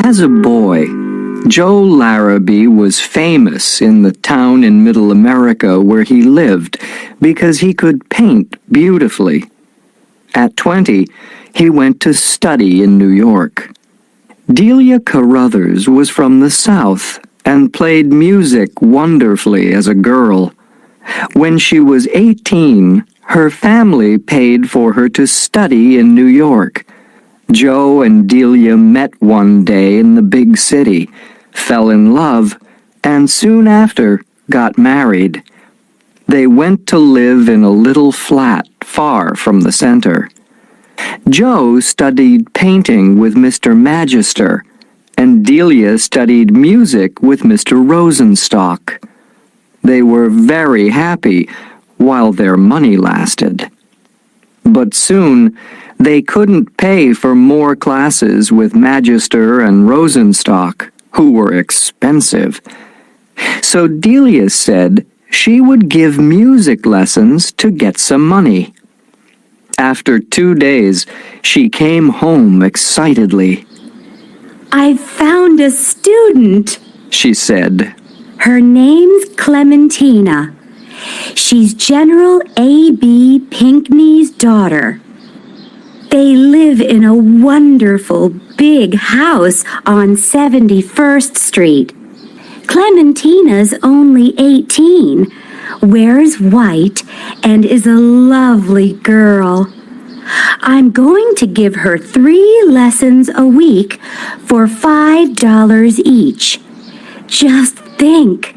As a boy, Joe Larrabee was famous in the town in Middle America where he lived because he could paint beautifully. At 20, he went to study in New York. Delia Carruthers was from the South and played music wonderfully as a girl. When she was 18, her family paid for her to study in New York. Joe and Delia met one day in the big city, fell in love, and soon after got married. They went to live in a little flat far from the center. Joe studied painting with Mr. Magister, and Delia studied music with Mr. Rosenstock. They were very happy while their money lasted. But soon, they couldn't pay for more classes with Magister and Rosenstock, who were expensive. So Delia said she would give music lessons to get some money. After 2 days, she came home excitedly. "I've found a student," she said. "Her name's Clementina. She's General A.B. Pinckney's daughter. They live in a wonderful big house on 71st Street. Clementina's only 18, wears white, and is a lovely girl. I'm going to give her 3 lessons a week for $5 each. Just think,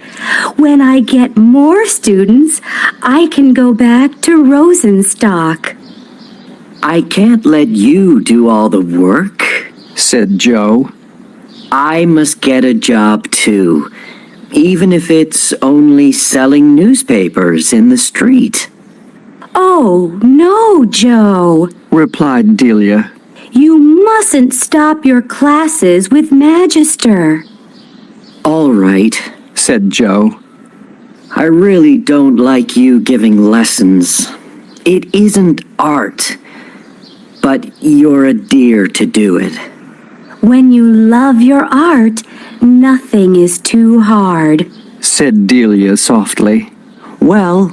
when I get more students, I can go back to Rosenstock." "I can't let you do all the work," said Joe. "I must get a job too, even if it's only selling newspapers in the street." "Oh, no, Joe," replied Delia. "you mustn't stop your classes with Magister." "All right," said Joe. "I really don't like you giving lessons. It isn't art, but you're a dear to do it." "When you love your art, nothing is too hard," said Delia softly. "Well,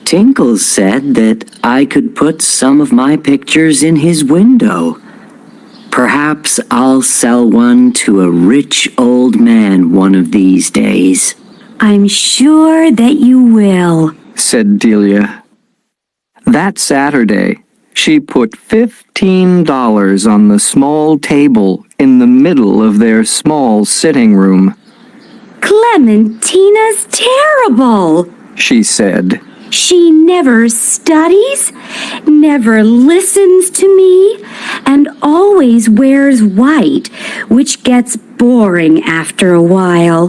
Tinkle said that I could put some of my pictures in his window. Perhaps I'll sell one to a rich old man one of these days." "I'm sure that you will," said Delia. That Saturday, she put $15 on the small table in the middle of their small sitting room. "Clementina's terrible," she said. "She never studies, never listens to me, and always wears white, which gets boring after a while.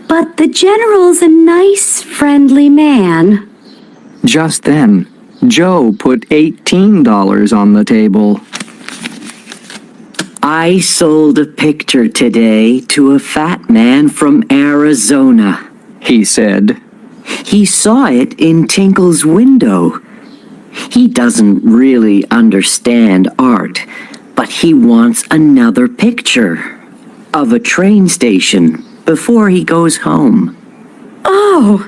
But the General's a nice, friendly man." Just then, Joe put $18 on the table. "I sold a picture today to a fat man from Arizona," he said. "He saw it in Tinkle's window. He doesn't really understand art, but he wants another picture of a train station before he goes home." "Oh,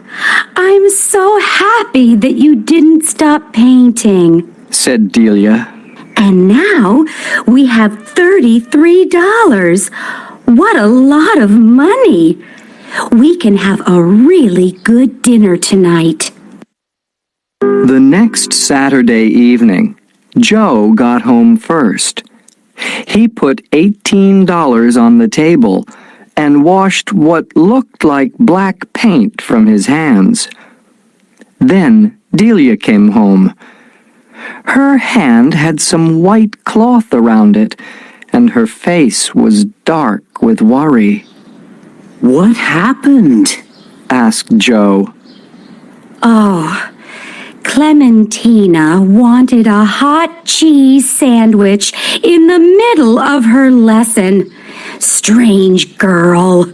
I'm so happy that you didn't stop painting," said Delia. "And now we have $33. What a lot of money! We can have a really good dinner tonight." The next Saturday evening, Joe got home first. He put $18 on the table and washed what looked like black paint from his hands. Then Delia came home. Her hand had some white cloth around it, and her face was dark with worry. "What happened?" asked Joe. "Oh, Clementina wanted a hot cheese sandwich in the middle of her lesson. Strange girl.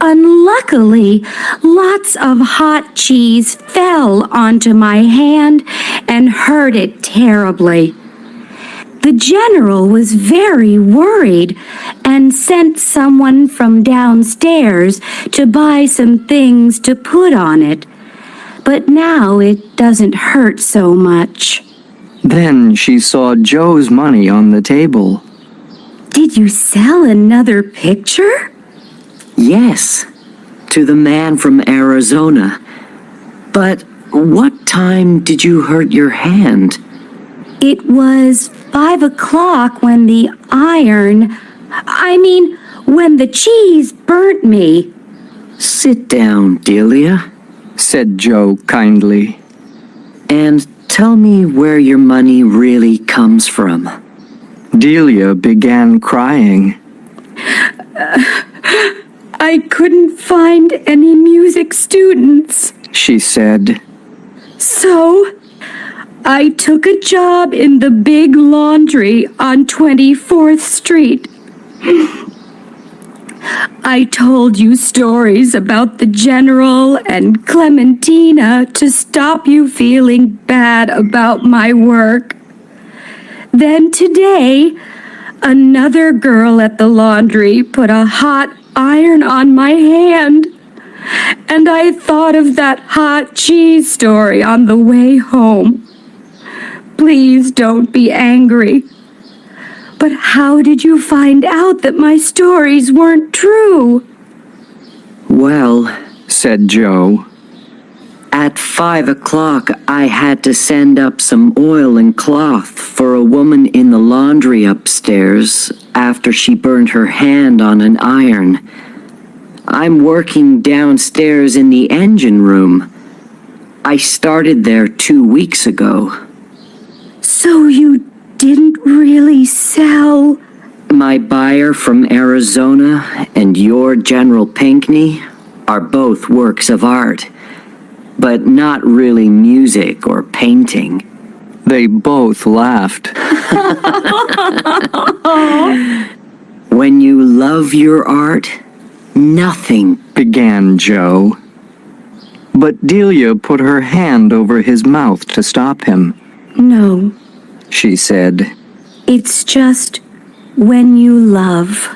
Unluckily, lots of hot cheese fell onto my hand and hurt it terribly. The general was very worried and sent someone from downstairs to buy some things to put on it. But now it doesn't hurt so much. Then she saw Joe's money on the table. Did you sell another picture? Yes, to the man from Arizona. But what time did you hurt your hand? It was 5 o'clock when when the cheese burnt me. Sit down, Delia, Said Joe kindly. and tell me where your money really comes from. Delia began crying. I couldn't find any music students. She said, So, I took a job in the big laundry on 24th Street. I told you stories about the general and Clementina to stop you feeling bad about my work. Then today, another girl at the laundry put a hot iron on my hand. And I thought of that hot cheese story on the way home. Please don't be angry. But how did you find out that my stories weren't true? Well, said Joe. at 5 o'clock I had to send up some oil and cloth for a woman in the laundry upstairs after she burned her hand on an iron. I'm working downstairs in the engine room. I started there 2 weeks ago. So you didn't really sell? My buyer from Arizona and your General Pinckney are both works of art, but not really music or painting. They both laughed. When you love your art, nothing. Began Joe. But Delia put her hand over his mouth to stop him. No, She said, it's just when you love.